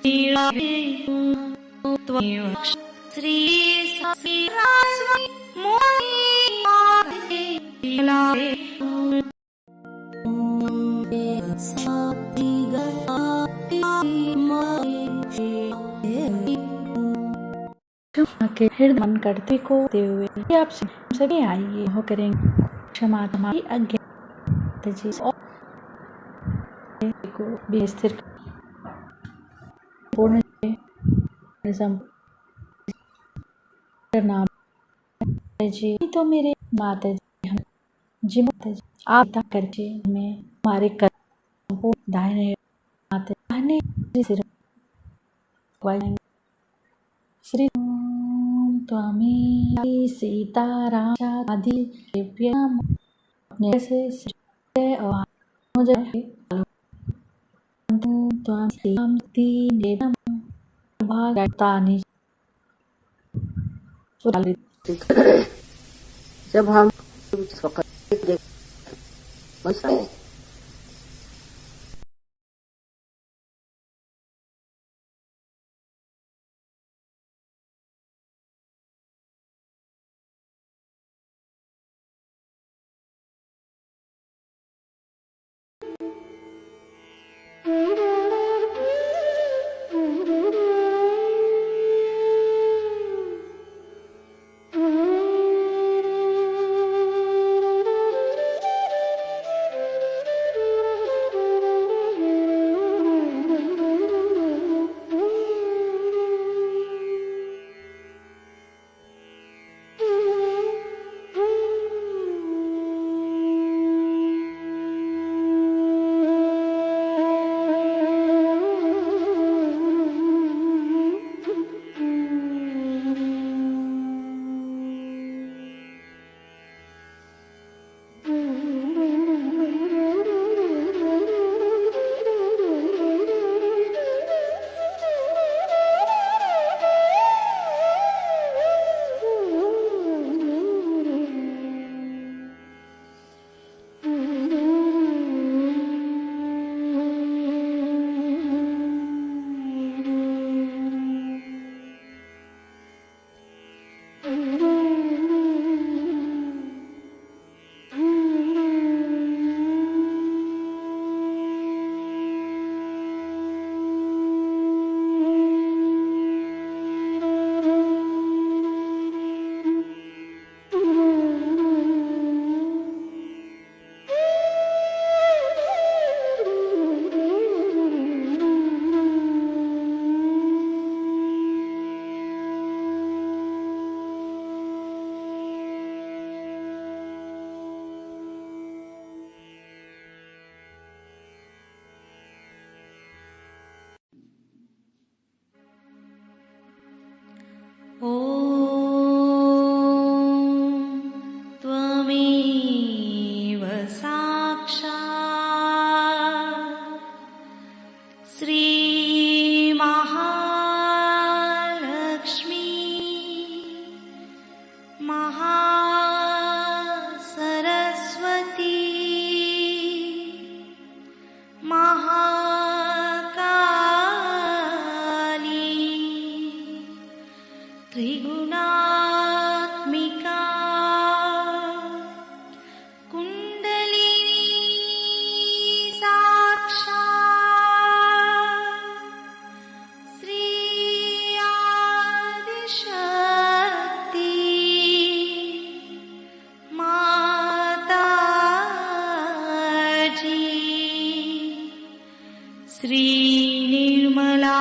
श्री के हृदय मन करते को दे हुए आपसे सभी आइए हो करेंगे क्षमा हमारी अज्ञात जी और को भी स्थिर पूर्ण नाम जी तो मेरे माता जी माता जी आप करके हमें हमारे कर्म को दाहिने माता दाहिने सिर श्री त्वमी सीताराम आदि दिव्यम अपने से और मुझे त्वम सीति नेवम भागतानि जब हम त्वमेव साक्षात् श्री महालक्ष्मी महासरस्वती महाकाली त्रिगुणात्मिका श्री निर्मला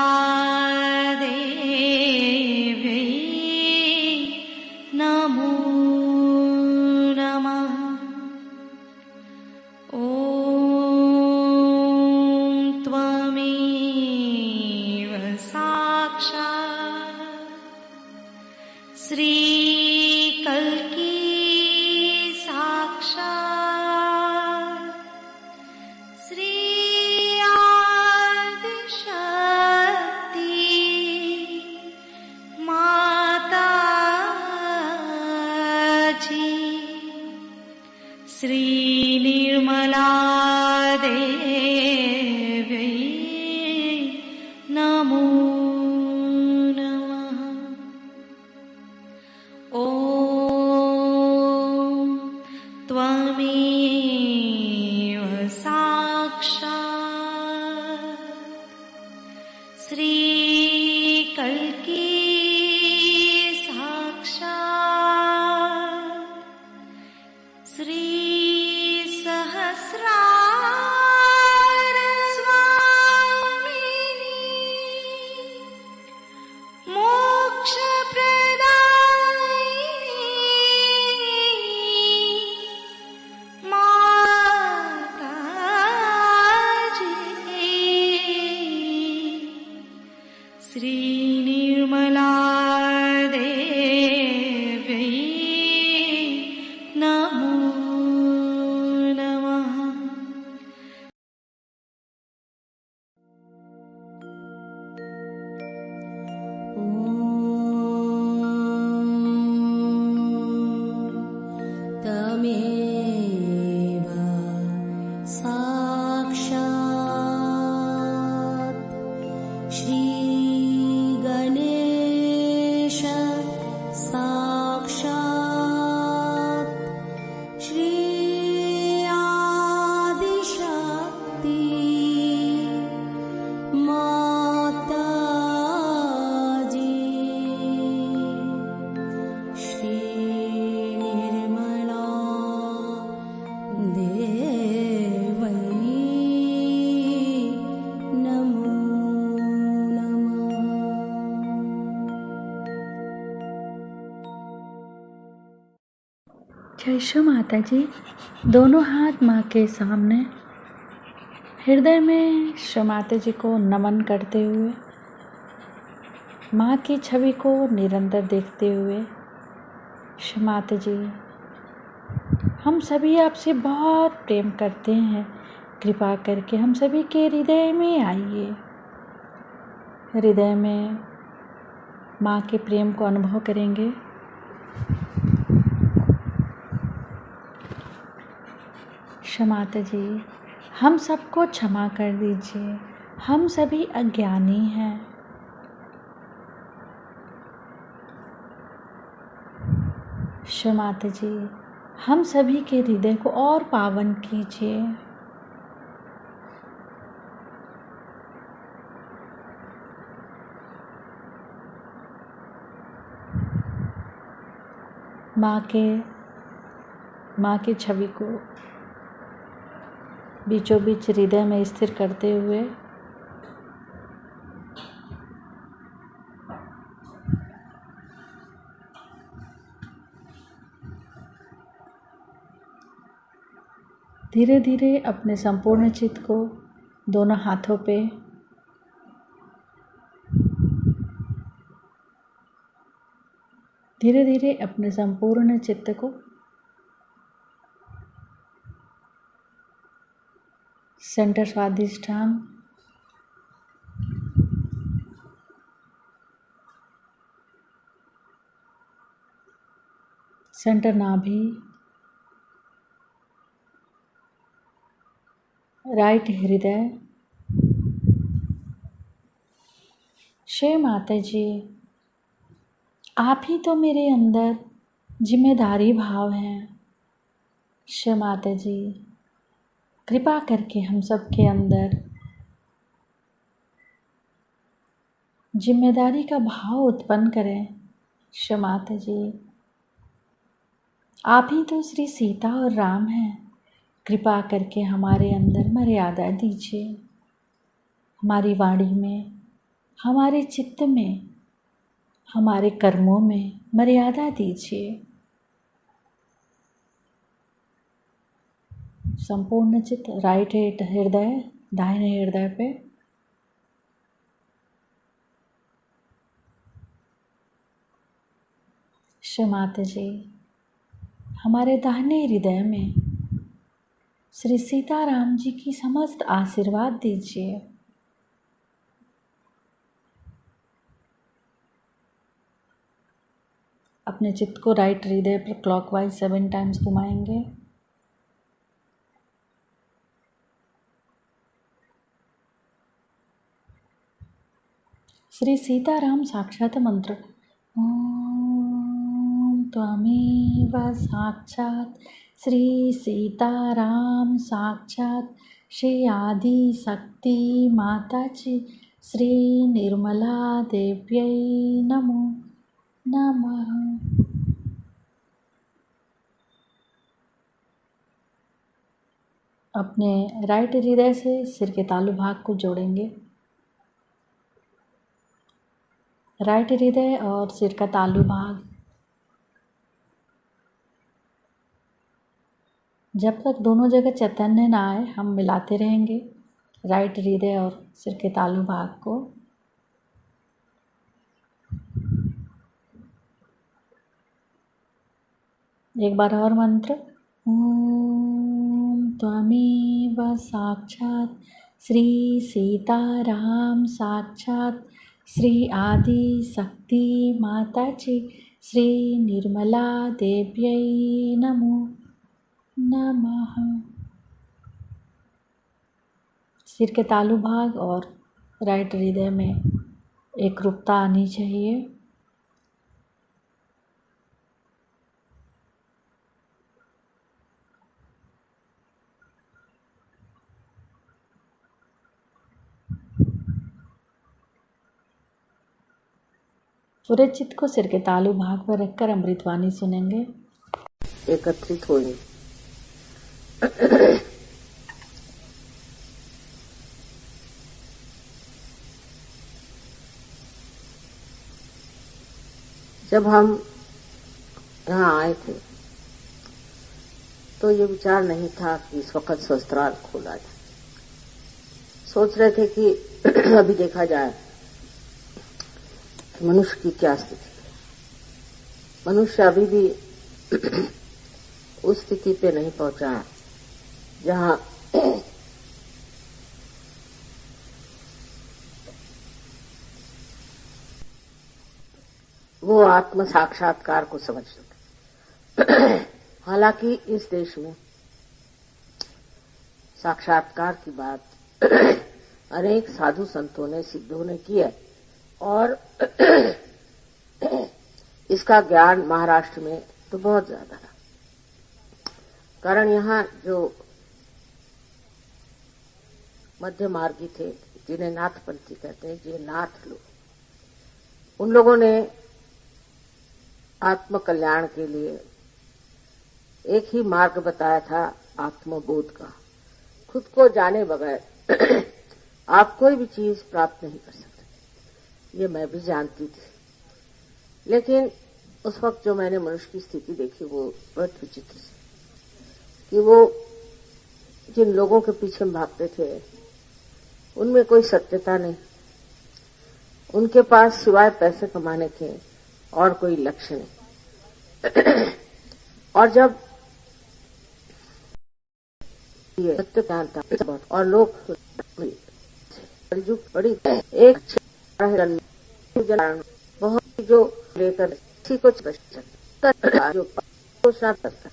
देवी नमो नमः। ॐ त्वमेव साक्षात् श्री कल्की साक्षात् श्री आदिशक्ति श्री कल्की साक्षात् श्री सहस्रार स्वामिनी मोक्ष प्रदायिनी माताजी श्री निर्मला देव्यै नमो नमः। तमेव साक्षात् श्रीगणेश साक्षात् श्री आदिशक्ति माताजी श्री निर्मला देवै नमो नमः। जय श्री माता जी। दोनों हाथ माँ के सामने हृदय में श्री माता जी को नमन करते हुए, माँ की छवि को निरंतर देखते हुए, श्री माता जी हम सभी आपसे बहुत प्रेम करते हैं, कृपा करके हम सभी के हृदय में आइए। हृदय में माँ के प्रेम को अनुभव करेंगे। क्षमा जी, हम सबको क्षमा कर दीजिए, हम सभी अज्ञानी हैं। क्षमा जी, हम सभी के हृदय को और पावन कीजिए। माँ की छवि को बीचों बीच हृदय में स्थिर करते हुए धीरे धीरे अपने संपूर्ण चित्त को दोनों हाथों पे धीरे धीरे अपने संपूर्ण चित्त को सेंटर स्वादिष्ठान सेंटर नाभि, राइट हृदय। श्री माता जी, आप ही तो मेरे अंदर जिम्मेदारी भाव है। श्री माता जी, कृपा करके हम सब के अंदर जिम्मेदारी का भाव उत्पन्न करें। श्री माता जी, आप ही तो श्री सीता और राम हैं। कृपा करके हमारे अंदर मर्यादा दीजिए, हमारी वाणी में, हमारे चित्त में, हमारे कर्मों में मर्यादा दीजिए। संपूर्ण चित्त राइट हृदय, दाहिने हृदय पे श्री माता जी, हमारे दाहिने हृदय में श्री सीताराम जी की समस्त आशीर्वाद दीजिए। अपने चित्त को राइट हृदय पर क्लॉकवाइज 7 टाइम्स घुमाएंगे। श्री सीताराम साक्षात मंत्र। ओम त्वमेव साक्षात श्री सीताराम साक्षात श्री आदि शक्ति माता जी श्री निर्मला देव्यै नमो नमः। अपने राइट हृदय से सिर के तालु भाग को जोड़ेंगे। राइट हृदय और सिर का तालु भाग जब तक दोनों जगह चैतन्य ना आए हम मिलाते रहेंगे राइट हृदय और सिर के तालु भाग को। एक बार और मंत्र, ओम त्वमेव साक्षात् श्री सीताराम साक्षात् श्री आदि शक्ति माता जी श्री निर्मला देव्यै नमो नमः। सिर के तालु भाग और राइट हृदय में एकरूपता आनी चाहिए। पूरे चित्त को सिर के तालु भाग पर रखकर अमृतवाणी सुनेंगे। एकत्रित होंगे। जब हम यहाँ आए थे तो ये विचार नहीं था कि इस वक्त शस्त्राल खोला जाए। सोच रहे थे कि अभी देखा जाए कि मनुष्य की क्या स्थिति है। मनुष्य अभी भी उस स्थिति पे नहीं पहुंचा है जहां वो आत्म साक्षात्कार को समझ सके। हालांकि इस देश में साक्षात्कार की बात अनेक साधु संतों ने सिद्धों ने की है और इसका ज्ञान महाराष्ट्र में तो बहुत ज्यादा है। कारण यहाँ जो मध्य मार्गी थे जिन्हें नाथपंथी कहते हैं, ये नाथ लोग, उन लोगों ने आत्म कल्याण के लिए एक ही मार्ग बताया था, आत्मबोध का। खुद को जाने बगैर आप कोई भी चीज प्राप्त नहीं कर सकते। ये मैं भी जानती थी, लेकिन उस वक्त जो मैंने मनुष्य की स्थिति देखी वो बहुत विचित्र थी कि वो जिन लोगों के पीछे भागते थे उनमें कोई सत्यता नहीं, उनके पास सिवाय पैसे कमाने के और कोई लक्ष्य नहीं। और जब ये सत्य जानता और लोग बड़ी एक बहुत जो लेकर किसी को जो घोषणा करता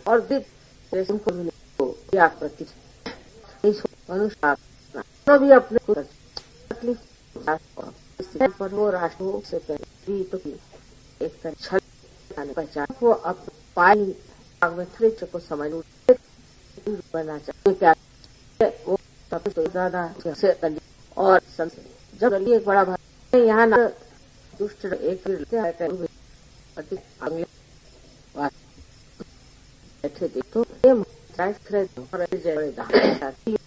और उनको मिले प्रति मनुष्य भी अपने पर वो राष्ट्र से पहले तो एक तरह पहचान वो अब पाई में थ्रिच को समझ बनना चाहिए। क्या वो सबसे तो ज्यादा और जब एक बड़ा भाई यहाँ न दुष्ट एक बैठे थे तो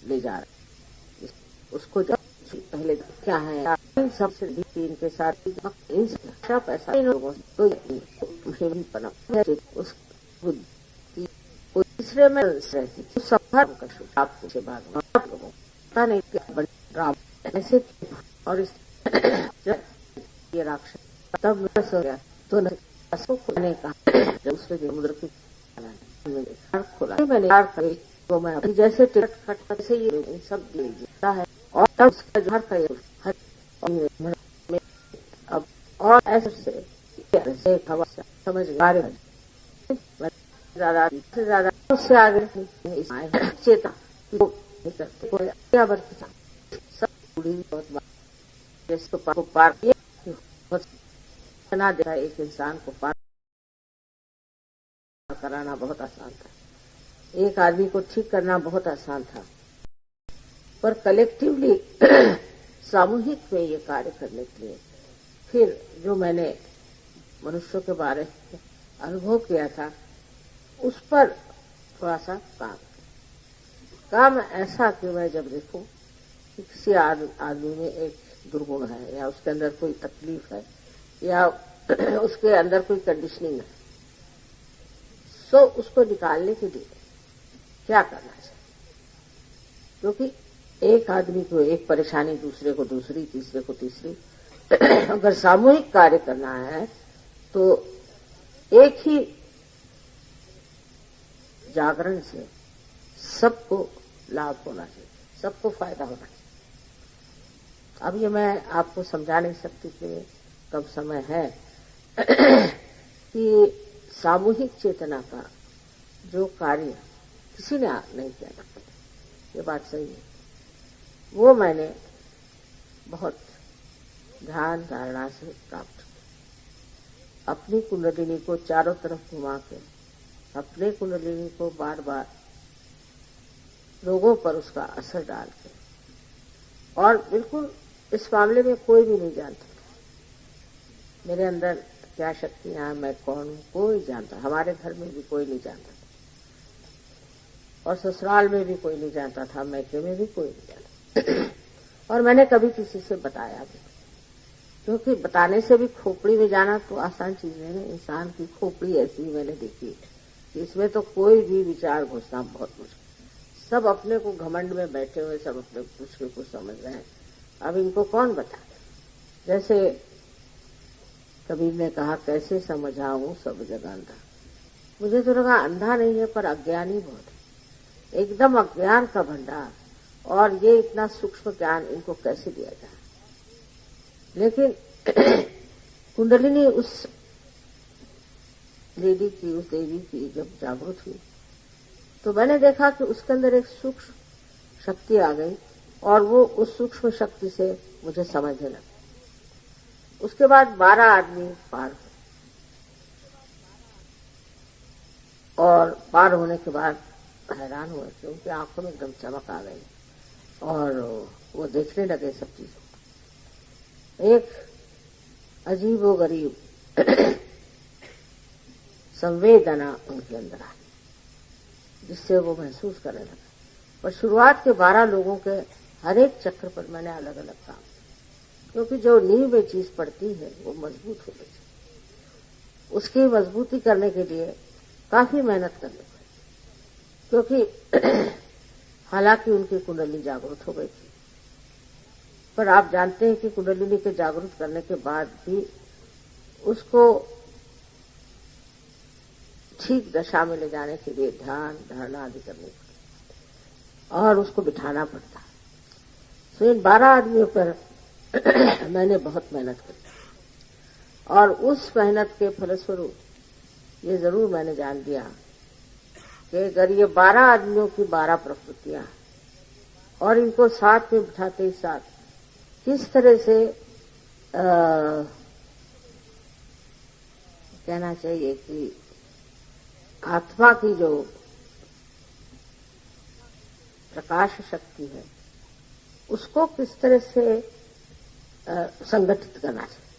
ले जा रहे उसको जब पहले क्या है सबसे तीन के साथ पैसा इन लोगों तो उस तीसरे में आपको भाग पता नहीं क्या ऐसे और इस ये राक्षस तब हो गया तो ने कहा दूसरे समुद्र की खोला मैंने तो मैं अभी जैसे टिकट खट से ये सब देता है और तब उसका घर का अब और ऐसे खबर समझ ज्यादा से ज्यादा उससे आगे चेता क्या बरती सब बहुत पार बना देता एक इंसान को पार कराना बहुत आसान था, एक आदमी को ठीक करना बहुत आसान था। पर कलेक्टिवली सामूहिक में ये कार्य करने के लिए फिर जो मैंने मनुष्यों के बारे में अनुभव किया था उस पर थोड़ा सा काम ऐसा कि मैं जब देखूं कि किसी आदमी में एक दुर्गुण है या उसके अंदर कोई तकलीफ है या उसके अंदर कोई कंडीशनिंग है, तो उसको निकालने के लिए क्या करना चाहिए। क्योंकि एक आदमी को एक परेशानी, दूसरे को दूसरी, तीसरे को तीसरी, अगर सामूहिक कार्य करना है तो एक ही जागरण से सबको लाभ होना चाहिए, सबको फायदा होना चाहिए। अब ये मैं आपको समझा नहीं सकती कि कब समय है कि सामूहिक चेतना का जो कार्य किसी ने नहीं किया था, ये बात सही है, वो मैंने बहुत ध्यान धारणा से प्राप्त किया। अपनी कुंडलिनी को चारों तरफ घुमा के अपने कुंडलिनी को बार बार लोगों पर उसका असर डाल के, और बिल्कुल इस मामले में कोई भी नहीं जानता मेरे अंदर क्या शक्तियां हैं, मैं कौन हूं, कोई जानता। हमारे घर में भी कोई नहीं जानता था और ससुराल में भी कोई नहीं जानता था, मैके में भी कोई नहीं जानता और मैंने कभी किसी से बताया भी, क्योंकि बताने से भी खोपड़ी में जाना तो आसान चीज है ना। इंसान की खोपड़ी ऐसी मैंने देखी कि इसमें तो कोई भी विचार घुसना बहुत मुश्किल। सब अपने को घमंड में बैठे हुए, सब अपने कुछ के कुछ समझ रहे हैं। अब इनको कौन बताए। जैसे कबीर ने कहा, कैसे समझाऊं सब जग अंधा। मुझे तो लगा अंधा नहीं है पर अज्ञानी बहुत है, एकदम अज्ञान का भंडार, और ये इतना सूक्ष्म ज्ञान इनको कैसे दिया जाए। लेकिन कुंडलिनी उस लेडी की, उस देवी की जब जागृत हुई तो मैंने देखा कि उसके अंदर एक सूक्ष्म शक्ति आ गई और वो उस सूक्ष्म शक्ति से मुझे समझने लगा। उसके बाद 12 आदमी पार हुए और पार होने के बाद हैरान हुए कि उनकी आंखों में एकदम चमक आ गई और वो देखने लगे सब चीजों। एक अजीबोगरीब संवेदना उनके अंदर आई जिससे वो महसूस करने लगा। पर शुरुआत के 12 लोगों के हर एक चक्र पर मैंने अलग अलग काम, क्योंकि जो नींव में चीज पड़ती है वो मजबूत हो गई। उसकी मजबूती करने के लिए काफी मेहनत करनी पड़ी, क्योंकि हालांकि उनकी कुंडली जागृत हो गई थी, पर आप जानते हैं कि कुंडलिनी के जागृत करने के बाद भी उसको ठीक दशा में ले जाने के लिए ध्यान धारणा आदि करनी पड़ती और उसको बिठाना पड़ता है। तो इन 12 आदमियों पर मैंने बहुत मेहनत की और उस मेहनत के फलस्वरूप ये जरूर मैंने जान लिया कि अगर ये 12 आदमियों की 12 प्रकृतियां और इनको साथ में बिठाते ही साथ किस तरह से कहना चाहिए कि आत्मा की जो प्रकाश शक्ति है उसको किस तरह से संगठित करना चाहिए,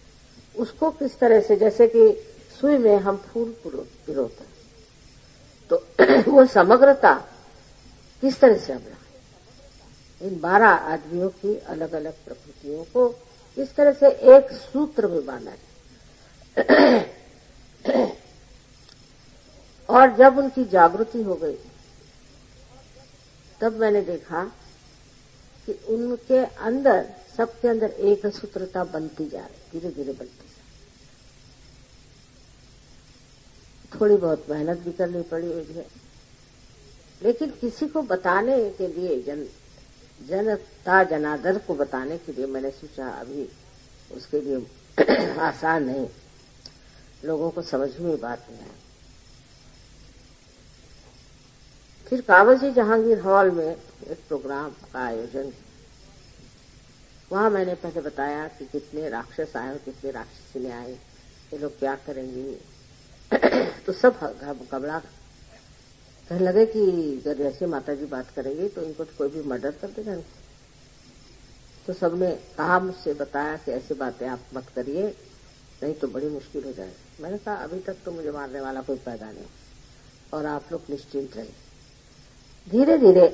उसको किस तरह से, जैसे कि सुई में हम फूल पिरोते हैं तो वो समग्रता किस तरह से हम लाएं। इन 12 आदमियों की अलग अलग प्रकृतियों को किस तरह से एक सूत्र में बांधा जाए। और जब उनकी जागृति हो गई तब मैंने देखा कि उनके अंदर, सबके अंदर एक सूत्रता बनती जा रही, धीरे धीरे बनती जा रही। थोड़ी बहुत मेहनत भी करनी पड़ी मुझे, लेकिन किसी को बताने के लिए, जनता जनार्दन को बताने के लिए मैंने सोचा अभी उसके लिए आसान नहीं, लोगों को समझ में बात नहीं आई। फिर कावजी जहांगीर हॉल में एक प्रोग्राम का आयोजन, वहां मैंने पहले बताया कि कितने राक्षस आए, कितने राक्षसी आए, ये लोग क्या करेंगे। तो सब घबरा कहने लगे कि अगर ऐसे माता जी बात करेंगे तो इनको तो कोई भी मर्डर कर देगा। तो सबने कहा, मुझसे बताया कि ऐसी बातें आप मत करिए, नहीं तो बड़ी मुश्किल हो जाएगी। मैंने कहा अभी तक तो मुझे मारने वाला कोई पैदा नहीं, और आप लोग निश्चिंत रहिए। धीरे धीरे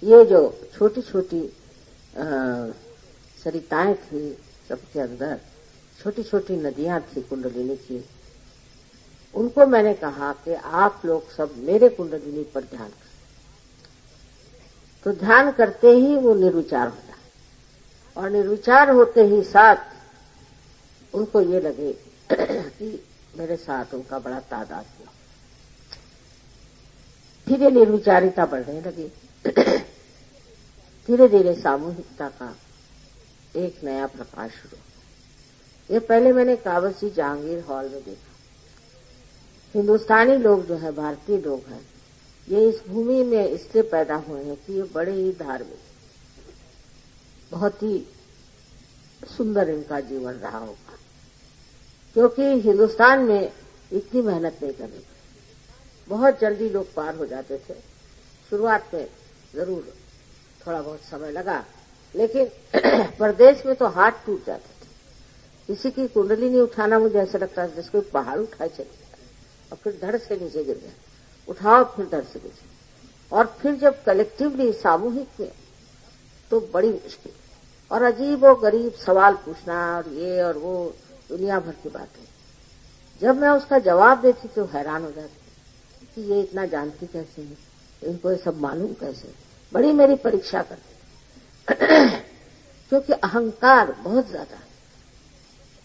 ये जो छोटी छोटी सरिताएं थी सबके अंदर, छोटी छोटी नदियां थी कुंडलिनी की, उनको मैंने कहा कि आप लोग सब मेरे कुंडलिनी पर ध्यान करें। तो ध्यान करते ही वो निर्विचार हो जाए, और निर्विचार होते ही साथ उनको ये लगे कि मेरे साथ उनका बड़ा तादात्म्य हो। फिर ये निर्विचारिता बढ़ने लगी। धीरे धीरे सामूहिकता का एक नया प्रकाश शुरू। ये पहले मैंने काबसी जहांगीर हॉल में देखा। हिंदुस्तानी लोग जो है, भारतीय लोग हैं, ये इस भूमि में इसलिए पैदा हुए हैं कि ये बड़े ही धार्मिक, बहुत ही सुंदर इनका जीवन रहा होगा, क्योंकि हिंदुस्तान में इतनी मेहनत नहीं करनी पड़ी। बहुत जल्दी लोग पार हो जाते थे। शुरुआत में जरूर थोड़ा बहुत समय लगा, लेकिन प्रदेश में तो हाथ टूट जाते थे। किसी की कुंडली नहीं उठाना, मुझे ऐसा लगता है जैसे कोई पहाड़ उठाए चले और फिर धड़ से नीचे गिर गया, उठाओ फिर धड़ से नीचे, और फिर जब कलेक्टिवली सामूहिक में, तो बड़ी मुश्किल और अजीब और गरीब सवाल पूछना और ये और वो दुनिया भर की बातें। जब मैं उसका जवाब देती तो हैरान हो जाती कि ये इतना जानती कैसे है, इनको ये सब मालूम कैसे। बड़ी मेरी परीक्षा करती क्योंकि अहंकार बहुत ज्यादा है।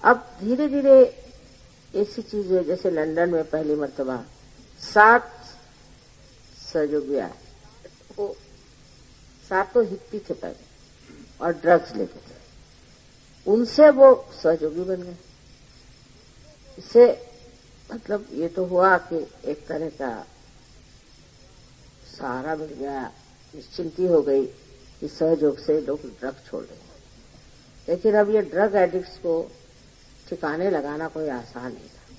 अब धीरे धीरे ऐसी चीज है, जैसे लंदन में पहली मर्तबा 7 सहयोगी आए, वो 7 तो हिप्पी थे पहले और ड्रग्स लेते थे, उनसे वो सहयोगी बन गए। इससे मतलब ये तो हुआ कि एक तरह का सहारा मिल गया, निश्चिंती हो गई कि सहयोग से लोग ड्रग छोड़ देंगे। लेकिन अब ये ड्रग एडिक्ट्स को ठिकाने लगाना कोई आसान नहीं था।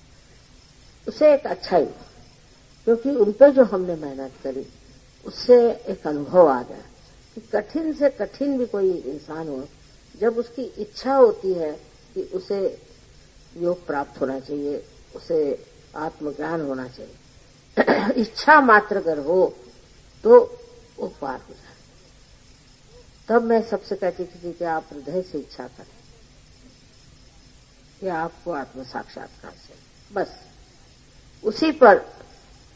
उसे एक अच्छा ही हुआ, क्योंकि उनपे जो हमने मेहनत करी उससे एक अनुभव आ गया कि कठिन से कठिन भी कोई इंसान हो, जब उसकी इच्छा होती है कि उसे योग प्राप्त होना चाहिए, उसे आत्मज्ञान होना चाहिए, इच्छा मात्र अगर हो तो वो पार हो जाए। तब मैं सबसे कहती थी कि आप हृदय से इच्छा करें कि आपको आत्म साक्षात्कार से, बस उसी पर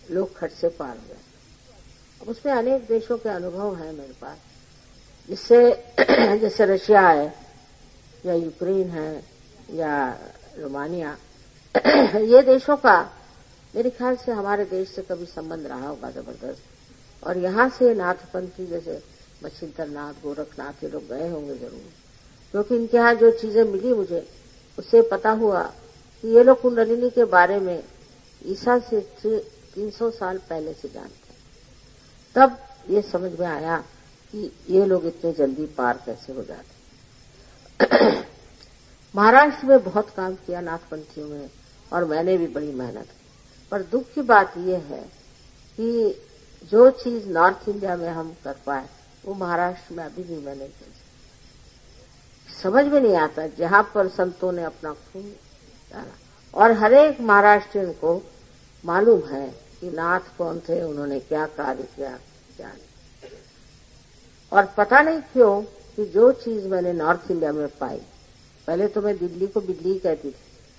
लोग खट से पार हो जाए। अब उसमें अनेक देशों के अनुभव हैं मेरे पास, जिससे जैसे रशिया है या यूक्रेन है या रोमानिया, ये देशों का मेरे ख्याल से हमारे देश से कभी संबंध रहा होगा जबरदस्त, और यहाँ से नाथपंथी जैसे मच्छिंद्र नाथ, गोरखनाथ, ये लोग गए होंगे जरूर, क्योंकि इनके यहाँ जो चीजें मिली मुझे, उससे पता हुआ कि ये लोग कुंडलिनी के बारे में ईसा से 300 साल पहले से जानते हैं। तब ये समझ में आया कि ये लोग इतने जल्दी पार कैसे हो जाते। महाराष्ट्र में बहुत काम किया नाथपंथियों में, और मैंने भी बड़ी मेहनत की, पर दुख की बात यह है कि जो चीज नॉर्थ इंडिया में हम कर पाए वो महाराष्ट्र में अभी भी मैंने की। समझ में नहीं आता, जहां पर संतों ने अपना खून डाला, और हर एक महाराष्ट्रियन को मालूम है कि नाथ कौन थे, उन्होंने क्या कार्य किया, क्या नहीं। और पता नहीं क्यों कि जो चीज मैंने नॉर्थ इंडिया में पाई, पहले तो मैं दिल्ली को बिल्ली ही कहती थी,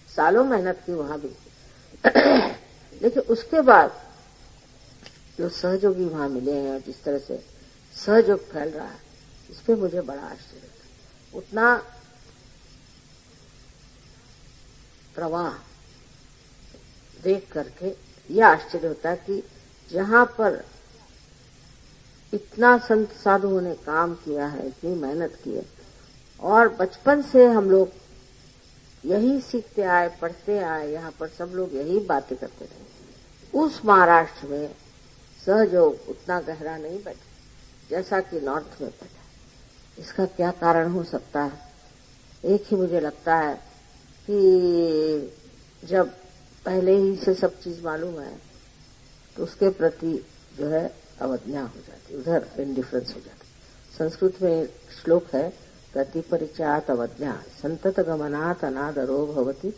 सालों मेहनत की वहां भी लेकिन उसके बाद जो सहयोगी वहां मिले हैं और जिस तरह से सहयोग फैल रहा है, इस पे मुझे बड़ा आश्चर्य था। उतना प्रवाह देख करके यह आश्चर्य होता है कि जहां पर इतना संत साधुओं ने काम किया है, इतनी मेहनत की है, और बचपन से हम लोग यही सीखते आए, पढ़ते आए, यहाँ पर सब लोग यही बातें करते थे। उस महाराष्ट्र में सहयोग उतना गहरा नहीं बैठा जैसा कि नॉर्थ में बैठा। इसका क्या कारण हो सकता है? एक ही मुझे लगता है कि जब पहले ही से सब चीज मालूम है तो उसके प्रति जो है अवज्ञा हो जाती, उधर इंडिफरेंस हो जाती। संस्कृत में श्लोक है, प्रतिपरिचयात अवज्ञा संतत गमनात् अनादरो भवति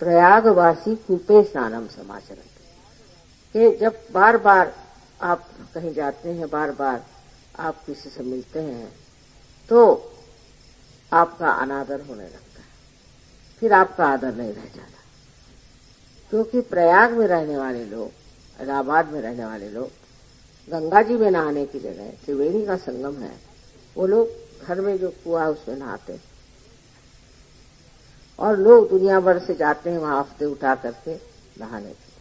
प्रयागवासी कूपे स्नानम समाचरन्ति। कि जब बार बार आप कहीं जाते हैं, बार बार आप किसी से मिलते हैं तो आपका अनादर होने लगता है, फिर आपका आदर नहीं रह जाता। क्योंकि प्रयाग में रहने वाले लोग, इलाहाबाद में रहने वाले लोग, गंगा जी में नहाने की जगह त्रिवेणी का संगम है, वो लोग घर में जो कुआं है उसमें नहाते, और लोग दुनिया भर से जाते हैं वहां हफ्ते उठा करके नहाने के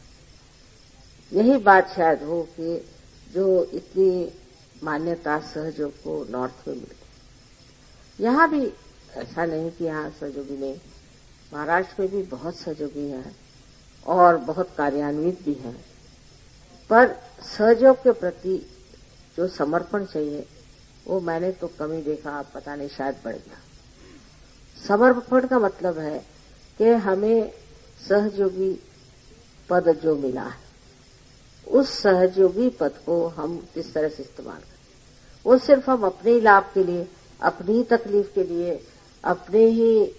लिए। यही बात शायद हो कि जो इतनी मान्यता सहयोग को नॉर्थ में मिल गई। यहाँ भी ऐसा नहीं कि यहाँ सहयोगी नहीं, महाराष्ट्र में भी बहुत सहयोगी हैं और बहुत कार्यान्वित भी हैं, पर सहयोग के प्रति जो समर्पण चाहिए वो मैंने तो कमी देखा, पता नहीं शायद बढ़ गया। समर्पण का मतलब है कि हमें सहयोगी पद जो मिला है उस सहयोगी पद को हम किस तरह से इस्तेमाल करें। वो सिर्फ हम अपने ही लाभ के लिए, अपनी ही तकलीफ के लिए, अपने ही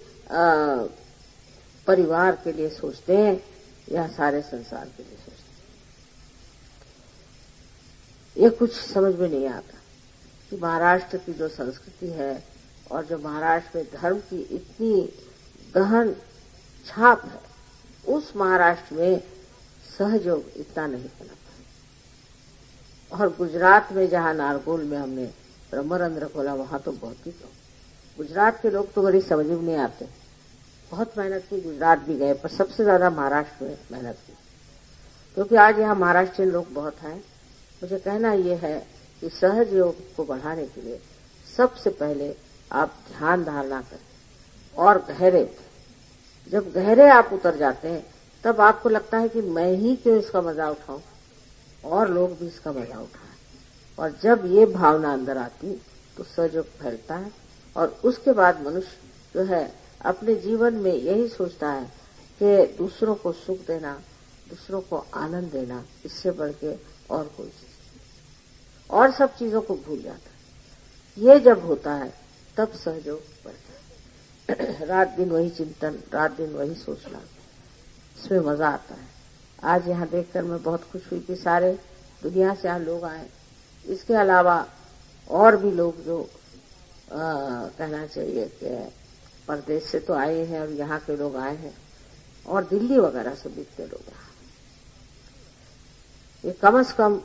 परिवार के लिए सोचते हैं या सारे संसार के लिए सोचते हैं। ये कुछ समझ में नहीं आता कि महाराष्ट्र की जो संस्कृति है और जो महाराष्ट्र में धर्म की इतनी गहन छाप है, उस महाराष्ट्र में सहयोग इतना नहीं बना पाया। और गुजरात में जहां नारगोल में हमने ब्रह्मरंध्र खोला, वहां तो बहुत ही कम। गुजरात के लोग तो बड़ी समझ में नहीं आते, बहुत मेहनत की, गुजरात भी गए, पर सबसे ज्यादा महाराष्ट्र में मेहनत की। क्योंकि आज यहाँ महाराष्ट्रीयन लोग बहुत हैं। मुझे कहना यह है कि सहयोग को बढ़ाने के लिए सबसे पहले आप ध्यान धारणा करें और गहरे उतरें। जब गहरे आप उतर जाते हैं तब आपको लगता है कि मैं ही क्यों इसका मजा उठाऊं, और लोग भी इसका मजा उठाएं। और जब ये भावना अंदर आती तो सहयोग फैलता है, और उसके बाद मनुष्य जो है अपने जीवन में यही सोचता है कि दूसरों को सुख देना, दूसरों को आनंद देना, इससे बढ़ के और कोई चीज, और सब चीजों को भूल जाता है। ये जब होता है तब सहयोग बढ़ता है। रात दिन वही चिंतन, रात दिन वही सोचना, इसमें मजा आता है। आज यहाँ देखकर मैं बहुत खुश हुई कि सारे दुनिया से यहाँ लोग आए। इसके अलावा और भी लोग जो कहना चाहिए कि परदेश से तो आए हैं और यहाँ के लोग आए हैं, और दिल्ली वगैरह से भी इतने लोग आए। ये कम से कम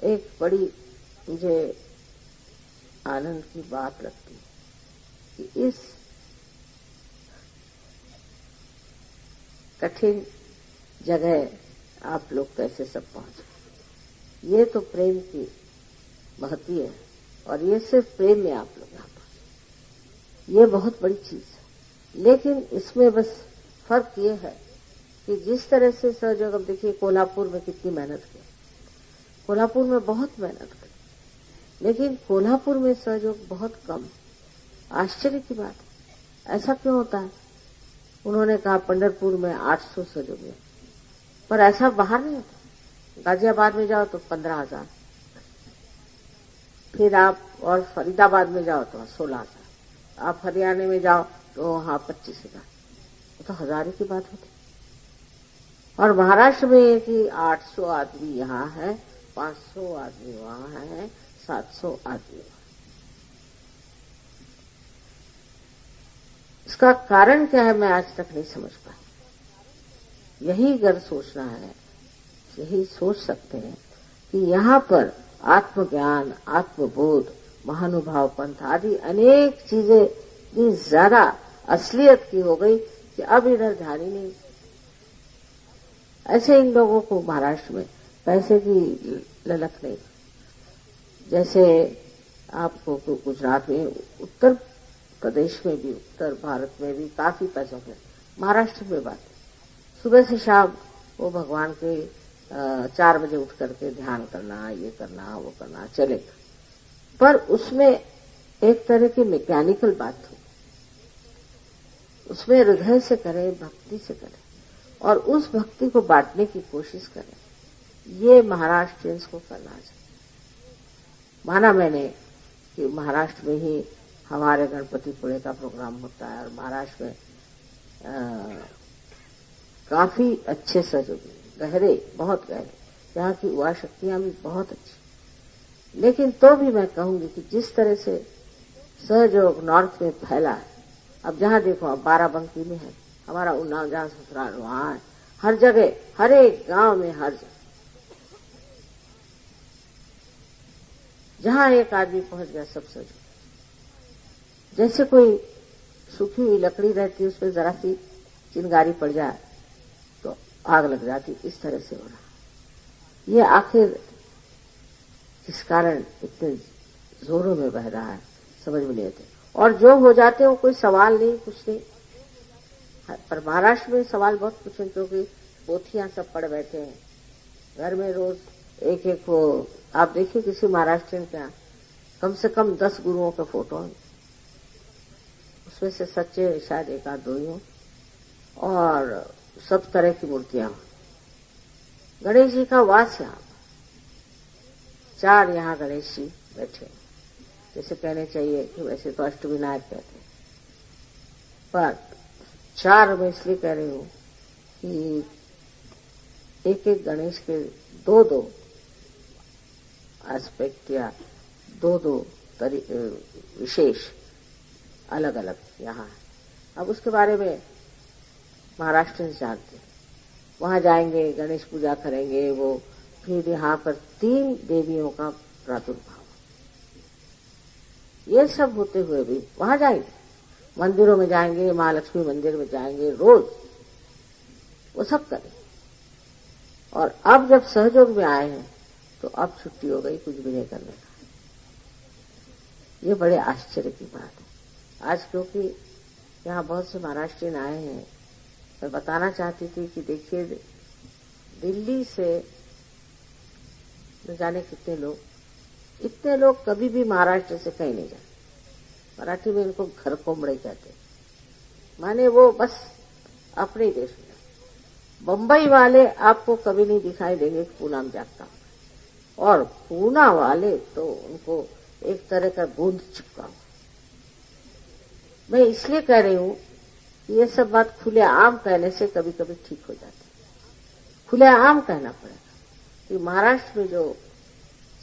एक बड़ी मुझे आनंद की बात लगती है कि इस कठिन जगह आप लोग कैसे सब पहुंचे। ये तो प्रेम की महती है, और ये सिर्फ प्रेम में आप लोग यहाँ पहुंचे, ये बहुत बड़ी चीज है। लेकिन इसमें बस फर्क ये है कि जिस तरह से सहयोग, अब देखिए कोल्हापुर में कितनी मेहनत की, कोल्हापुर में बहुत मेहनत की, लेकिन कोल्हापुर में सहयोग बहुत कम। आश्चर्य की बात है, ऐसा क्यों होता है? उन्होंने कहा पंढरपुर में 800 सहयोगी, पर ऐसा बाहर नहीं होता। गाजियाबाद में जाओ तो 15,000, फिर आप और फरीदाबाद में जाओ तो 16,000, आप हरियाणा में जाओ तो वहां 25,000, तो 1000 की बात होती। और महाराष्ट्र में कि 800 आदमी यहाँ है, 500 आदमी वहां है, 700 आदमी वहां। इसका कारण क्या है मैं आज तक नहीं समझ पाई। यही अगर सोचना है, यही सोच सकते हैं कि यहाँ पर आत्मज्ञान, आत्मबोध, महानुभाव पंथ आदि अनेक चीजें इतनी ज्यादा असलियत की हो गई कि अब इधर ध्यान ही नहीं। ऐसे इन लोगों को महाराष्ट्र में पैसे की ललक नहीं, जैसे आपको गुजरात में, उत्तर प्रदेश में भी, उत्तर भारत में भी काफी पैसों के, महाराष्ट्र में बात सुबह से शाम वो भगवान के 4 बजे उठ करके ध्यान करना, ये करना, वो करना चलेगा, पर उसमें एक तरह की मैकेनिकल बात हो, उसमें हृदय से करें, भक्ति से करें, और उस भक्ति को बांटने की कोशिश करें। ये महाराष्ट्रियंस को करना चाहिए। माना मैंने कि महाराष्ट्र में ही हमारे गणपतिपुळे का प्रोग्राम होता है और महाराष्ट्र में काफी अच्छे सहयोगी, गहरे, बहुत गहरे, यहाँ की युवा शक्तियां भी बहुत अच्छी। लेकिन तो भी मैं कहूंगी कि जिस तरह से सहयोग नॉर्थ में फैला है, अब जहां देखो, अब बाराबंकी में है, हमारा उन्नाव जहां ससुराल वहां है, हर जगह, हर एक गांव में, हर जगह जहां एक आदमी पहुंच गया सब सहयोग। जैसे कोई सूखी हुई लकड़ी रहती है, उसमें जरा सी चिंगारी पड़ जाए तो आग लग जाती, इस तरह से हो रहा। ये आखिर किस कारण इतने जोरों में बह रहा है समझ में नहीं आते। और जो हो जाते वो कोई सवाल नहीं, कुछ नहीं। पर महाराष्ट्र में सवाल बहुत पूछे, क्योंकि पोथियां सब पड़ बैठे हैं घर में, रोज एक एक वो। आप देखिए किसी महाराष्ट्रियन के यहाँ कम से कम 10 गुरुओं के फोटो हैं, उसमें से सच्चे शायद एक आध दो ही हों, और सब तरह की मूर्तियां। गणेश जी का वास यहाँ, 4 यहाँ गणेश जी बैठे, जैसे कहने चाहिए कि वैसे तो अष्टविनायक कहते हैं, पर 4 मैं इसलिए कह रही हूं कि एक एक गणेश के 2-2 एस्पेक्ट या 2-2 विशेष अलग अलग यहाँ है। अब उसके बारे में महाराष्ट्र से जानते हैं, वहां जाएंगे, गणेश पूजा करेंगे वो, फिर यहाँ पर 3 देवियों का प्रादुर्भाव, ये सब होते हुए भी वहां जाएंगे, मंदिरों में जाएंगे, महालक्ष्मी मंदिर में जाएंगे, रोज वो सब करें। और अब जब सहयोग में आए हैं तो अब छुट्टी हो गई कुछ भी नहीं करने का। ये बड़े आश्चर्य की बात है आज, क्योंकि यहाँ बहुत से महाराष्ट्रियन आए हैं। मैं बताना चाहती थी कि देखिए, दिल्ली से न जाने कितने लोग, इतने लोग कभी भी महाराष्ट्र से कहीं नहीं जाते। मराठी में इनको घर कोमड़े कहते हैं, माने वो बस अपने ही देश में। बंबई वाले आपको कभी नहीं दिखाई देंगे कि पूना में जाता हूं, और पूना वाले तो उनको एक तरह का गूंद चिपका हुआ। मैं इसलिए कह रही हूं कि ये सब बात खुले आम कहने से कभी कभी ठीक हो जाती है। खुले आम कहना पड़ेगा कि महाराष्ट्र में जो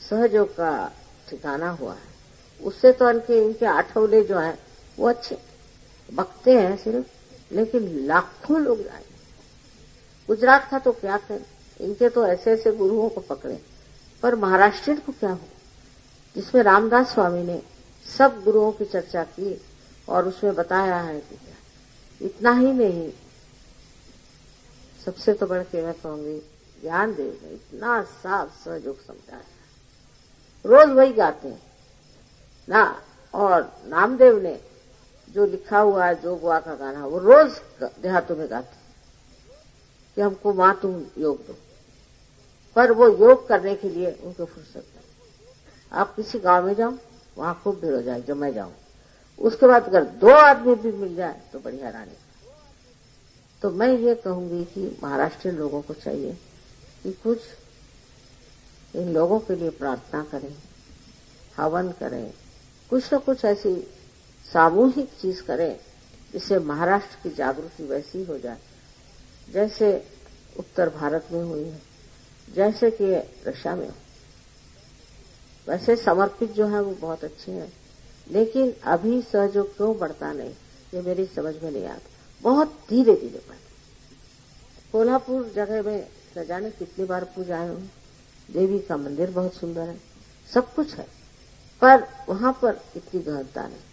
सहयोग का ठिकाना हुआ है, उससे तो इनके आठवले जो है वो अच्छे बकते हैं सिर्फ, लेकिन लाखों लोग आए। गुजरात का तो क्या करें, इनके तो ऐसे ऐसे गुरुओं को पकड़े, पर महाराष्ट्र को क्या हो, जिसमें रामदास स्वामी ने सब गुरुओं की चर्चा की और उसमें बताया है कि क्या। इतना ही नहीं, सबसे तो बढ़ के मैं कहूंगी ज्ञानदेव ने इतना साफ सहयोग समझाया, रोज वही गाते हैं ना। और नामदेव ने जो लिखा हुआ है जोगवा का गाना, वो रोज देहातों में गाते कि हमको मां तुम योग दो, पर वो योग करने के लिए उनको फुर्सत नहीं। आप किसी गांव में जाओ, वहां खूब भीड़ हो जाए, जब मैं जाऊं, उसके बाद अगर 2 आदमी भी मिल जाए तो बड़ी हैरानी। तो मैं ये कहूंगी कि महाराष्ट्र लोगों को चाहिए कि कुछ इन लोगों के लिए प्रार्थना करें, हवन करें, कुछ न कुछ ऐसी सामूहिक चीज करें जिससे महाराष्ट्र की जागृति वैसी हो जाए जैसे उत्तर भारत में हुई है, जैसे कि रशिया में हो। वैसे समर्पित जो है वो बहुत अच्छे हैं, लेकिन अभी सहयोग क्यों बढ़ता नहीं, ये मेरी समझ में नहीं आता। बहुत धीरे धीरे बढ़ता। कोल्हापुर जगह में न जाने कितनी बार पूजा आए हूं, देवी का मंदिर बहुत सुंदर है, सब कुछ है, पर वहां पर इतनी गहनता नहीं।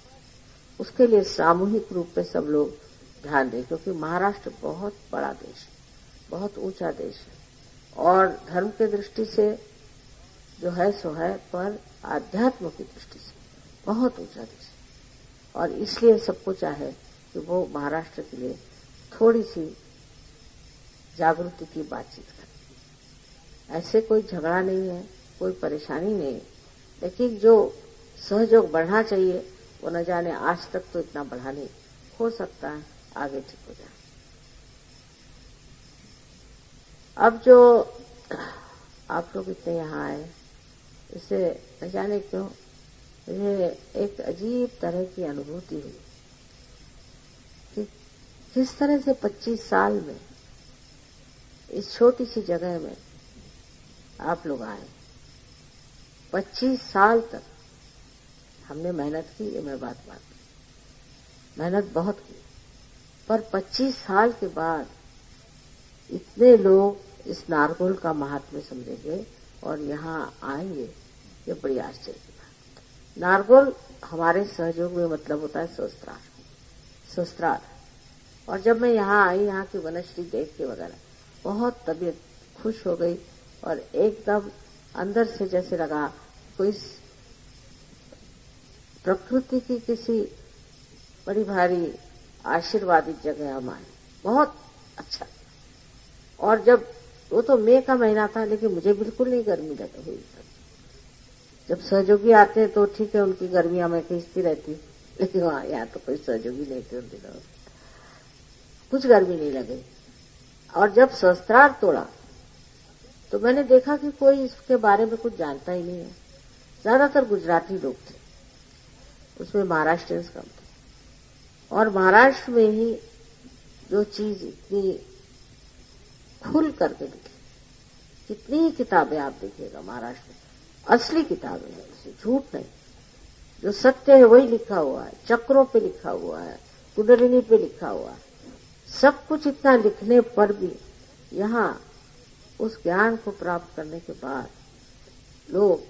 उसके लिए सामूहिक रूप में सब लोग ध्यान दें, क्योंकि महाराष्ट्र बहुत बड़ा देश है, बहुत ऊंचा देश है, और धर्म की दृष्टि से जो है सो है, पर आध्यात्म की दृष्टि से बहुत ऊंचा देश है। और इसलिए सबको चाहे कि वो महाराष्ट्र के लिए थोड़ी सी जागृति की बातचीत करें। ऐसे कोई झगड़ा नहीं है, कोई परेशानी नहीं है, लेकिन जो सहयोग बढ़ना चाहिए वो न जाने आज तक तो इतना बढ़ा नहीं, हो सकता है आगे ठीक हो जाए। अब जो आप लोग इतने यहाँ आए, इससे न जाने क्यों मुझे एक अजीब तरह की अनुभूति हुई कि किस तरह से 25 साल में इस छोटी सी जगह में आप लोग आए। 25 साल तक हमने मेहनत की, ये मैं बात मेहनत बहुत की, पर 25 साल के बाद इतने लोग इस नारगोल का महात्म्य समझेंगे और यहाँ आएंगे, ये बड़ी आश्चर्य की बात। नारगोल हमारे सहयोग में मतलब होता है सहस्त्रार। और जब मैं यहाँ आई, यहाँ की वनश्री देख के वगैरह बहुत तबीयत खुश हो गई और एकदम अंदर से जैसे लगा कोई प्रकृति की किसी बड़ी भारी आशीर्वादित जगह हम आए, बहुत अच्छा। और जब वो तो मई का महीना था, लेकिन मुझे बिल्कुल नहीं गर्मी लगी हुई। जब सहयोगी आते हैं तो ठीक है, उनकी गर्मियां मैं खींचती रहती, लेकिन वहां यहाँ तो कोई सहयोगी नहीं थे उन दिनों, कुछ गर्मी नहीं लगी। और जब सहस्त्रार तोड़ा तो मैंने देखा कि कोई इसके बारे में कुछ जानता ही नहीं है। ज्यादातर गुजराती लोग थे, उसमें महाराष्ट्रियंस कम थे। और महाराष्ट्र में ही जो चीज इतनी खुल करके लिखी, कितनी ही किताबें आप देखिएगा महाराष्ट्र में, असली किताबें हैं, झूठ नहीं, जो सत्य है वही लिखा हुआ है, चक्रों पे लिखा हुआ है, कुंडलिनी पे लिखा हुआ है। सब कुछ इतना लिखने पर भी यहाँ उस ज्ञान को प्राप्त करने के बाद लोग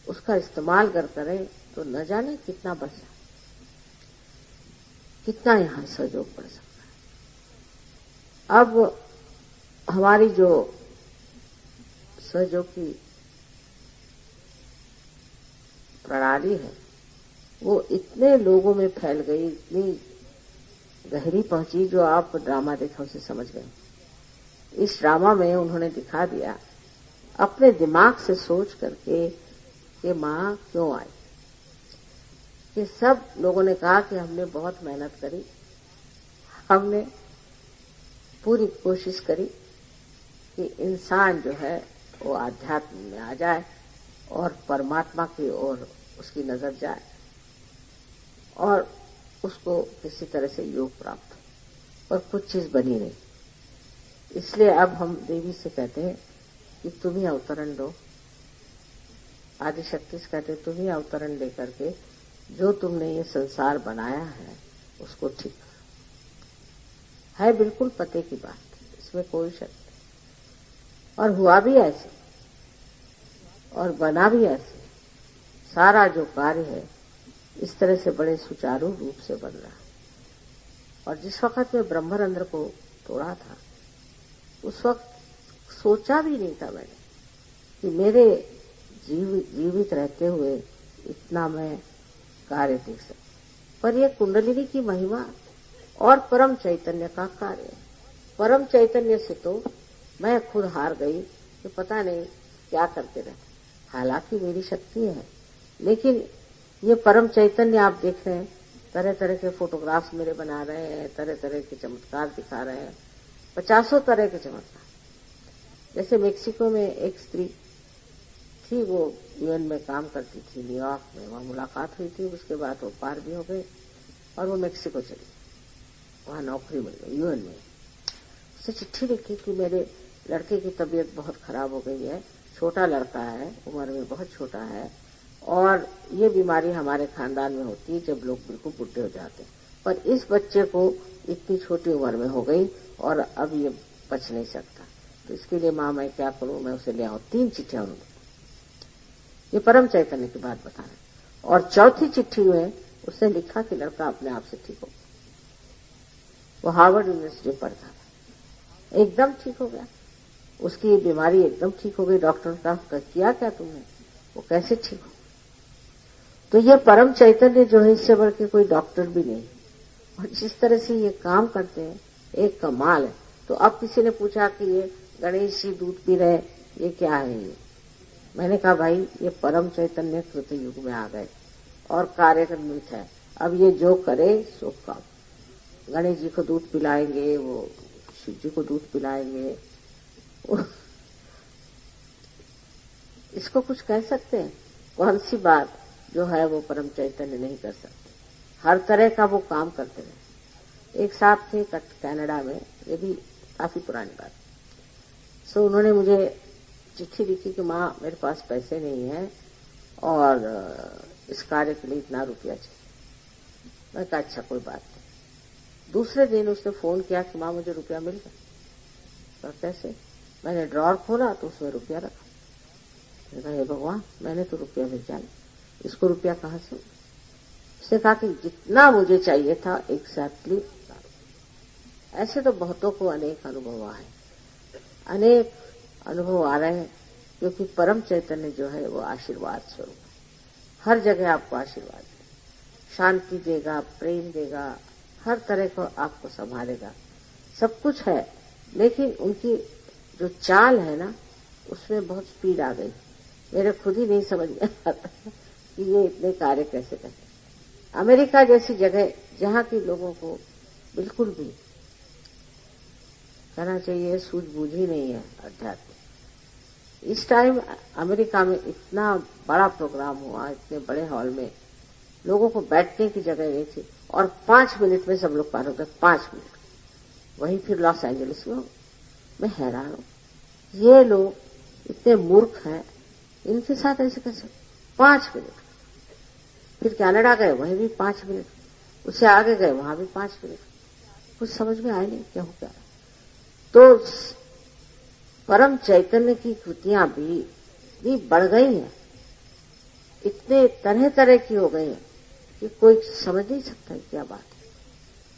उसका इस्तेमाल करें तो न जाने कितना बढ़ सकता, कितना यहाँ सहयोग बढ़ सकता है। अब हमारी जो सहयोग की प्रणाली है वो इतने लोगों में फैल गई, इतनी गहरी पहुंची, जो आप ड्रामा देखा उसे समझ गए। इस ड्रामा में उन्होंने दिखा दिया अपने दिमाग से सोच करके कि माँ क्यों आई। कि सब लोगों ने कहा कि हमने बहुत मेहनत करी, हमने पूरी कोशिश करी कि इंसान जो है वो आध्यात्म में आ जाए और परमात्मा की ओर उसकी नजर जाए और उसको किसी तरह से योग प्राप्त हो, पर कुछ चीज बनी नहीं। इसलिए अब हम देवी से कहते हैं कि तुम ही अवतरण लो, आदिशक्ति से कहते हैं तुम ही अवतरण लेकर के जो तुमने ये संसार बनाया है उसको ठीक है। बिल्कुल पते की बात, इसमें कोई शक नहीं। और हुआ भी ऐसे और बना भी ऐसे। सारा जो कार्य है इस तरह से बड़े सुचारू रूप से बन रहा है। और जिस वक्त में ब्रह्मरंध्र को तोड़ा था, उस वक्त सोचा भी नहीं था मैंने कि मेरे जीवित रहते हुए इतना मैं कार्य देख सकता। पर यह कुंडलिनी की महिमा और परम चैतन्य का कार्य है। परम चैतन्य से तो मैं खुद हार गई कि पता नहीं क्या करते रहते। हालांकि मेरी शक्ति है, लेकिन ये परम चैतन्य आप देख रहे हैं, तरह तरह के फोटोग्राफ्स मेरे बना रहे हैं, तरह तरह के चमत्कार दिखा रहे हैं, 50 तरह के चमत्कार। जैसे मेक्सिको में एक स्त्री थी, वो यूएन में काम करती थी, न्यूयॉर्क में, वहां मुलाकात हुई थी। उसके बाद वो पार भी हो गए और वो मेक्सिको चली, वहां नौकरी मिल गई यूएन में। उससे चिट्ठी लिखी कि मेरे लड़के की तबीयत बहुत खराब हो गई है, छोटा लड़का है, उम्र में बहुत छोटा है, और ये बीमारी हमारे खानदान में होती है जब लोग बिल्कुल बुढ़े हो जाते हैं, पर इस बच्चे को इतनी छोटी उम्र में हो गई और अब ये बच नहीं सकता, तो इसके लिए माँ मैं क्या करूं, मैं उसे ले आऊं। 3 चिट्ठियां उन्होंने, ये परम चैतन्य की बात बता रहे। और चौथी चिट्ठी में उसने लिखा कि लड़का अपने आप से ठीक हो गया। वो हार्वर्ड यूनिवर्सिटी में पढ़ता था, एकदम ठीक हो गया, उसकी बीमारी एकदम ठीक हो गई। डॉक्टर का किया क्या तुमने, वो कैसे ठीक हो। तो ये परम चैतन्य जो है, इससे बढ़ के कोई डॉक्टर भी नहीं। और जिस तरह से ये काम करते हैं, एक कमाल है। तो अब किसी ने पूछा कि ये गणेश जी दूध पी रहे, ये क्या है। ये मैंने कहा भाई ये परम चैतन्य कृत युग में आ गए और कार्यक्रमित है। अब ये जो करे सो काम। गणेश जी को दूध पिलाएंगे, वो शिव जी को दूध पिलाएंगे, इसको कुछ कह सकते हैं। कौन सी बात, जो है वो परम चैतन्य नहीं कर सकते। हर तरह का वो काम करते रहे। एक साहब थे कनाडा में, ये भी काफी पुरानी बात। सो उन्होंने मुझे चिट्ठी लिखी कि माँ मेरे पास पैसे नहीं है और इस कार्य के लिए इतना रुपया चाहिए। मैं कहा अच्छा कोई बात नहीं। दूसरे दिन उसने फोन किया कि माँ मुझे रुपया मिल गया। तो कैसे? मैंने ड्रॉर खोला तो उसमें रुपया रखा। मैंने कहा हे भगवान, मैंने तो रुपया भेजा नहीं, इसको रुपया कहाँ से? उसने कहा कि जितना मुझे चाहिए था एग्जैक्टली। ऐसे तो बहुतों को अनेक अनुभव आए, अनेक अनुभव आ रहे हैं, क्योंकि परम चैतन्य जो है वो आशीर्वाद स्वरूप है। हर जगह आपको आशीर्वाद देगा, शांति देगा, प्रेम देगा, हर तरह को आपको संभालेगा। सब कुछ है, लेकिन उनकी जो चाल है ना, उसमें बहुत स्पीड आ गई। मेरे खुद ही नहीं समझ में आता कि ये इतने कार्य कैसे करते। अमेरिका जैसी जगह जहाँ के लोगों को बिल्कुल भी कहना चाहिए सूझबूझ ही नहीं है अध्यात्म। इस टाइम अमेरिका में इतना बड़ा प्रोग्राम हुआ, इतने बड़े हॉल में लोगों को बैठने की जगह नहीं थी और 5 मिनट में सब लोग पार हो गए। 5 मिनट। वहीं फिर लॉस एंजलिस में मैं हैरान हूं, ये लोग इतने मूर्ख हैं, इनके साथ ऐसे कैसे? 5 मिनट। फिर कनाडा गए, वहीं भी 5 मिनट। उससे आगे गए, वहां भी 5 मिनट। कुछ समझ में आए नहीं क्या हो क्या। तो परम चैतन्य की कृतियां भी बढ़ गई हैं, इतने तरह तरह की हो गई हैं कि कोई समझ नहीं सकता क्या बात है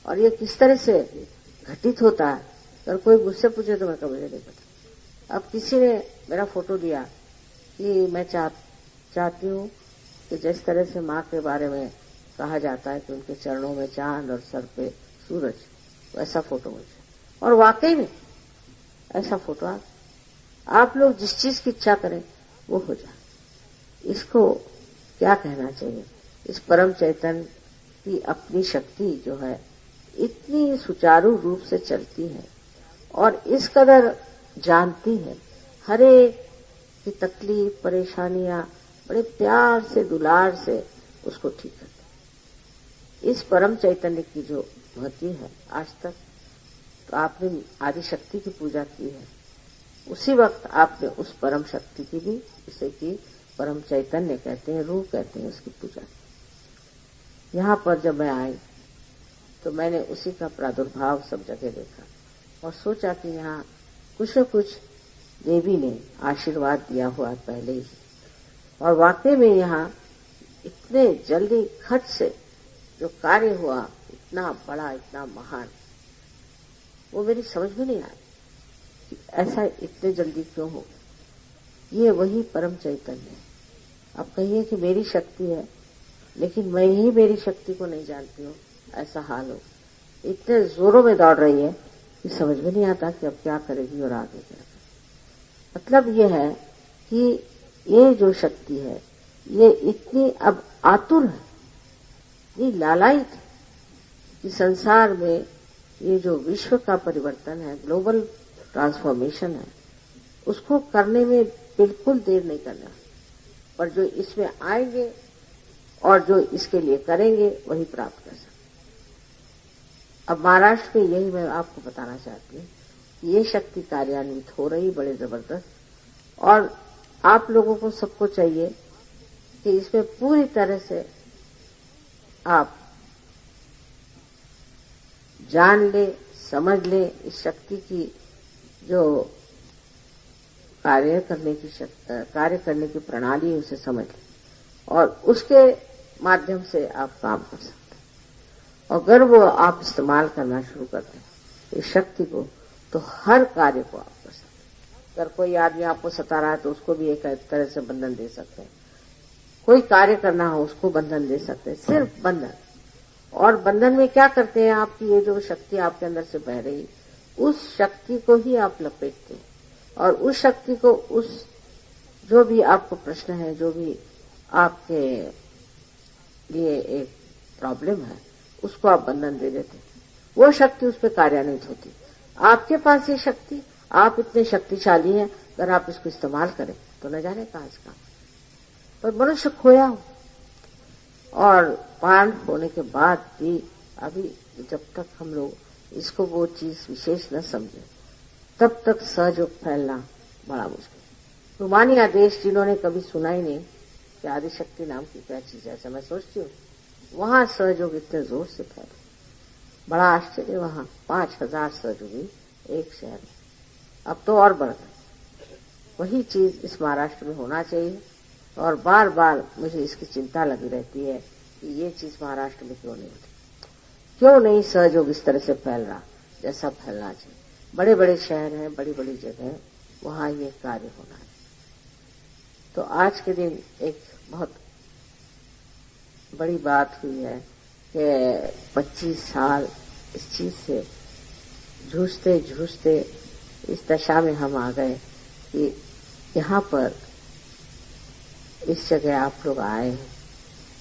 और ये किस तरह से घटित होता है। अगर कोई मुझसे पूछे तो मैं कभी नहीं पता। अब किसी ने मेरा फोटो दिया कि मैं चाहती हूँ कि जिस तरह से माँ के बारे में कहा जाता है कि उनके चरणों में चांद और सर पे सूरज, वैसा फोटो मुझे। और वाकई में ऐसा फोटो आप लोग जिस चीज की इच्छा करें वो हो जाए। इसको क्या कहना चाहिए? इस परम चैतन्य की अपनी शक्ति जो है इतनी सुचारू रूप से चलती है और इस कदर जानती है, हर एक की तकलीफ परेशानियां बड़े प्यार से दुलार से उसको ठीक करती। इस परम चैतन्य की जो महती है, आज तक तो आपने आदि शक्ति की पूजा की है, उसी वक्त आपने उस परम शक्ति की भी, जिसे कि परम चैतन्य कहते हैं, रूह कहते हैं, उसकी पूजा की। यहाँ पर जब मैं आई तो मैंने उसी का प्रादुर्भाव सब जगह देखा और सोचा कि यहाँ कुछ न कुछ देवी ने आशीर्वाद दिया हुआ पहले ही। और वाकई में यहाँ इतने जल्दी खट से जो कार्य हुआ, इतना बड़ा, इतना महान, वो मेरी समझ में नहीं आया कि ऐसा इतने जल्दी क्यों हो। ये वही परम चैतन्य है। अब कहिए कि मेरी शक्ति है, लेकिन मैं ही मेरी शक्ति को नहीं जानती हूँ, ऐसा हाल हो। इतने जोरों में दौड़ रही है कि समझ में नहीं आता कि अब क्या करेगी और आगे क्या करेगी। मतलब ये है कि ये जो शक्ति है ये इतनी अब आतुर है, ये लालायित है कि संसार में ये जो विश्व का परिवर्तन है, ग्लोबल ट्रांसफॉर्मेशन है, उसको करने में बिल्कुल देर नहीं करना। पर जो इसमें आएंगे और जो इसके लिए करेंगे वही प्राप्त कर सकते। अब महाराष्ट्र में यही मैं आपको बताना चाहती हूँ कि ये शक्ति कार्यान्वित हो रही बड़े जबरदस्त, और आप लोगों को सबको चाहिए कि इसमें पूरी तरह से आप जान ले, समझ ले, इस शक्ति की जो कार्य करने की प्रणाली है उसे समझ ले और उसके माध्यम से आप काम कर सकते हैं। और अगर वो आप इस्तेमाल करना शुरू करते हैं इस शक्ति को, तो हर कार्य को आप कर सकते हैं। अगर कोई आदमी आपको सता रहा है तो उसको भी एक तरह से बंधन दे सकते हैं। कोई कार्य करना हो उसको बंधन दे सकते हैं, सिर्फ बंधन। और बंधन में क्या करते हैं? आपकी ये जो शक्ति आपके अंदर से बह रही, उस शक्ति को ही आप लपेटते हैं और उस शक्ति को, उस जो भी आपको प्रश्न है, जो भी आपके लिए एक प्रॉब्लम है, उसको आप बंधन दे देते हैं। वो शक्ति उस पर कार्यान्वित होती। आपके पास ये शक्ति, आप इतने शक्तिशाली हैं, अगर आप इसको इस्तेमाल करें तो न जाने कहाँ इसका। पर मनुष्य खोया हो, और पान होने के बाद भी अभी जब तक हम लोग इसको वो चीज विशेष न समझे तब तक सहयोग फैलना बड़ा मुश्किल है। रूमानी आदेश जिन्होंने कभी सुना ही नहीं कि आदिशक्ति नाम की क्या चीज है, ऐसा मैं सोचती हूँ, वहां सहयोग इतने जोर से फैले, बड़ा आश्चर्य। वहां 5000 सहयोगी एक शहर में, अब तो और बढ़ गए। वही चीज इस महाराष्ट्र में होना चाहिए और बार बार मुझे इसकी चिंता लगी रहती है कि ये चीज महाराष्ट्र में क्यों नहीं होती, क्यों नहीं सहयोग इस तरह से फैल रहा जैसा फैलना चाहिए। बड़े बड़े शहर हैं, बड़ी बड़ी जगह है, वहां ये कार्य होना है। तो आज के दिन एक बहुत बड़ी बात हुई है कि 25 साल इस चीज से जूझते जूझते इस दशा में हम आ गए कि यहाँ पर इस जगह आप लोग आए हैं,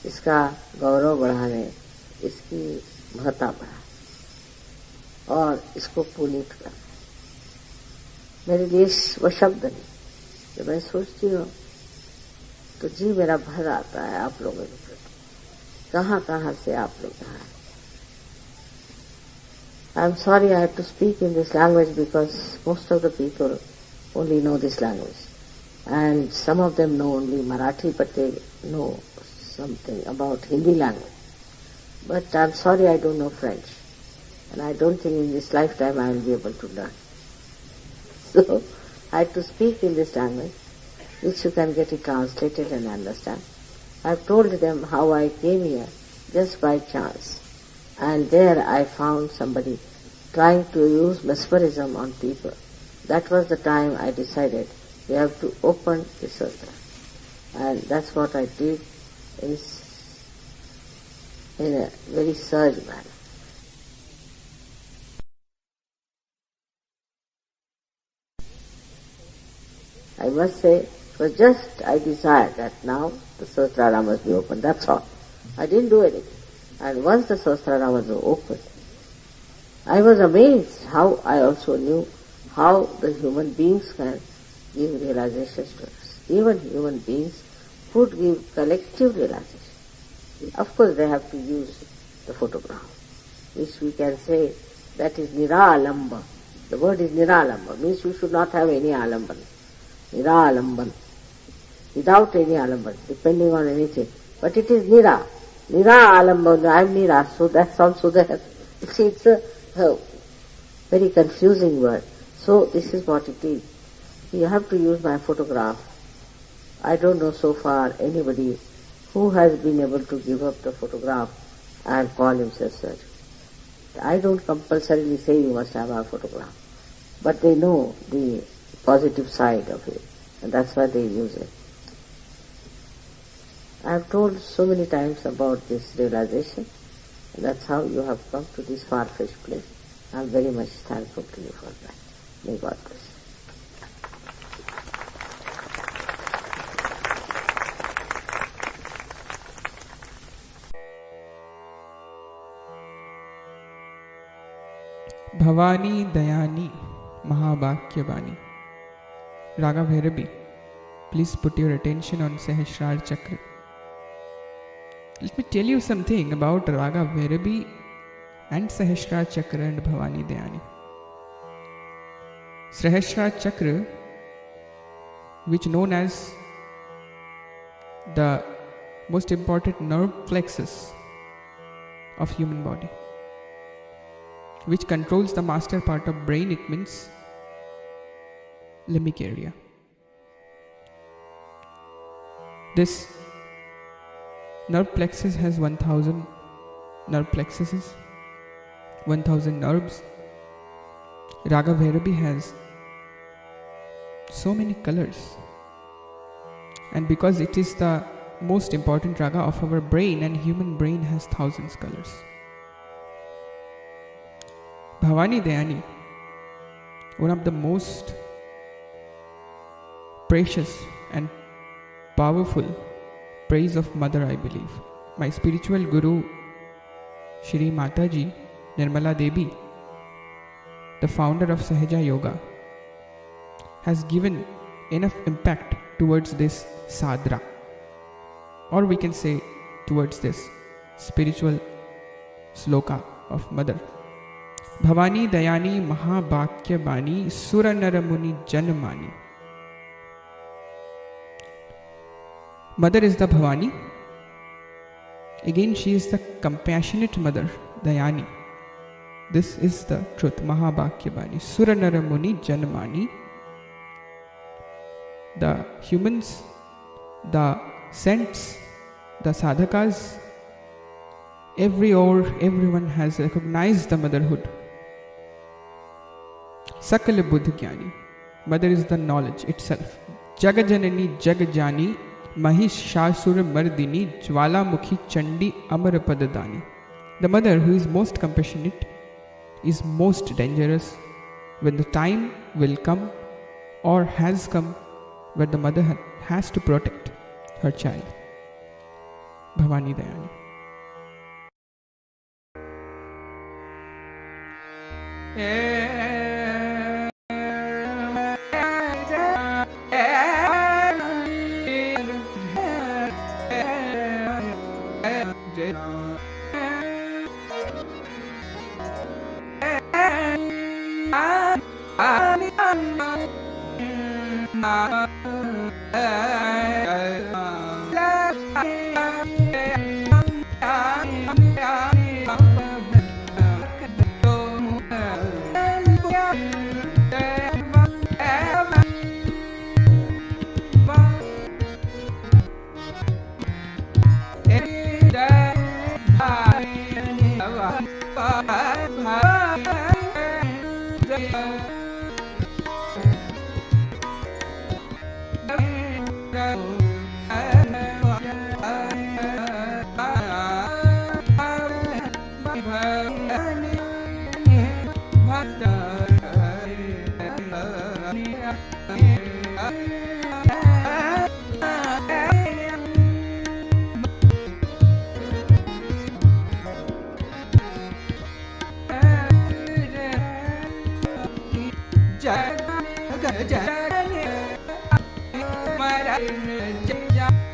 इसका गौरव बढ़ाने, इसकी महत्ता बढ़ाने और इसको पुनीत करना। मेरे लिए वो शब्द नहीं, जब मैं सोचती हूँ तो जी मेरा भर आता है आप लोगों के प्रति। कहाँ कहाँ से आप लोग यहाँ आए। I'm sorry I have to speak in this language because most of the people only know this language. And some of them know only Marathi, but they know something about Hindi language. But I'm sorry I don't know French. And I don't think in this lifetime I will be able to learn. So I had to speak in this language, which you can get it translated and understand. I've told them how I came here just by chance. And there I found somebody trying to use mesmerism on people. That was the time I decided we have to open the sutra. And that's what I did in a very surge manner. I must say, it was just I desired that now the Sahasrara must be open, that's all. I didn't do anything. And once the Sahasrara was opened, I was amazed how I also knew how the human beings can give realizations to us. Even human beings could give collective realization. Of course they have to use the photograph, which we can say that is niralamba. The word is niralamba, means you should not have any alamban. Niralamban, without any alamban, depending on anything. But it is nira. Nira alamban, I am nira, so that's also there. See, it's a very confusing word. So this is what it is. You have to use my photograph. I don't know so far anybody who has been able to give up the photograph and call himself surgeon. I don't compulsorily say you must have our photograph, but they know the positive side of it, and that's why they use it. I have told so many times about this realization, and that's how you have come to this far-fetched place. I am very much thankful to you for that. May God bless you. Bhavani Dayani महावाक्यवाणी. Raga Bhairavi, please put your attention on Sahasrar Chakra. Let me tell you something about Raga Bhairavi and Sahasrar Chakra and Bhavani Dayani. Sahasrar Chakra, which known as the most important nerve plexus of human body, which controls the master part of brain, it means limbic area. This nerve plexus has 1000 nerve plexuses, 1000 nerves. Raga Bhairavi has so many colors, and because it is the most important raga of our brain, and human brain has thousands colors. Bhavani Dayani, one of the most precious and powerful praise of mother, I believe. My spiritual guru, Shri Mataji Nirmala Devi, the founder of Sahaja Yoga, has given enough impact towards this sadhana, or we can say towards this spiritual sloka of Mother. Bhavani Dayani Mahabhakya Bani Sura Naramuni Janmani. Mother is the Bhavani. Again, she is the compassionate mother, Dayani. This is the truth. Mahabhakya Bani Sura Naramuni Janmani. The humans, the saints, the sadhakas, everyone has recognized the motherhood. Sakala Buddha Jnani. Mother is the knowledge itself. Jagajanani Jagajani Mahishasura Mardini Jwalamukhi Chandi Amarapadadani. The mother who is most compassionate is most dangerous when the time will come or has come where the mother has to protect her child. Bhavani Dayani.